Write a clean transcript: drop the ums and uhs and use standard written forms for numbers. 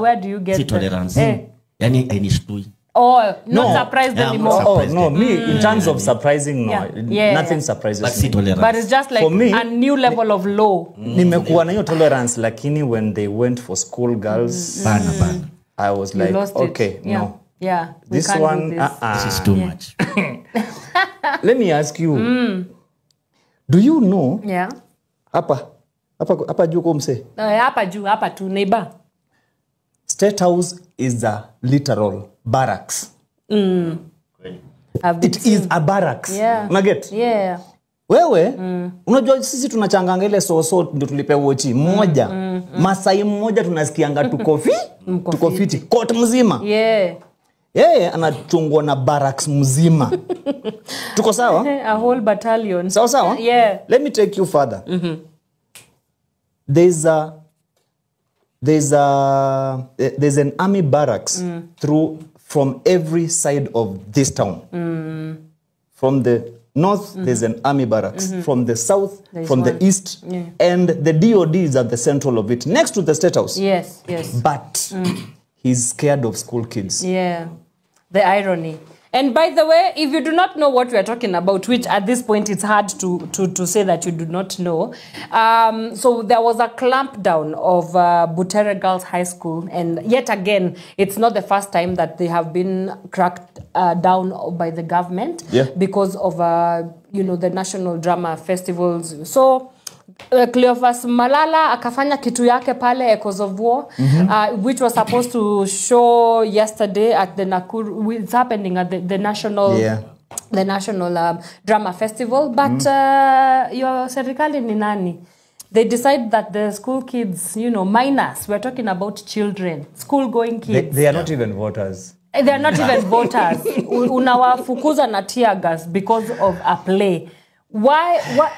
Where do you get tolerance? Yani ainishtui. Oh, not surprised anymore. Oh, no, me, in terms of surprising, no. Nothing surprises me. But it's just like me, a new level of low. Nimekuwa na hiyo tolerance, lakini when they went for school girls, I was like, okay, no. Yeah, this one, this is too much. Let me ask you, do you know, hapa juu kwa mse? Hapa tu, neighbor. State House is a literal barracks. It is a barracks. Unaget? Yeah. Wewe, unajua sisi tunachanganga ile so ndio tulipe wochi moja. Masai mmoja tunasikianga tuko fiti court mzima. Yeye anachungwa na barracks mzima. Tuko sawa? A whole battalion. Sawa? Yeah. Let me take you further. There's an army barracks from every side of this town. From the north, there's an army barracks. From the south, from the east, and the DOD is at the central of it, next to the State House. Yes. But he's scared of school kids. Yeah, the irony. And by the way, if you do not know what we are talking about, which at this point it's hard to say that you do not know, so there was a clampdown of Butere Girls High School, and yet again, it's not the first time that they have been cracked down by the government because of the National Drama Festivals. So Cleophas Malala akafanya kitu yake pale Echoes of War, which was supposed to show yesterday at the Nakuru. It's happening at the National Drama Festival. But your serikali ni nani? They decide that the school kids, minors, we're talking about children, school-going kids. They are not even voters. They are not even voters. Unawafukuza na tear gas because of a play. Why? What?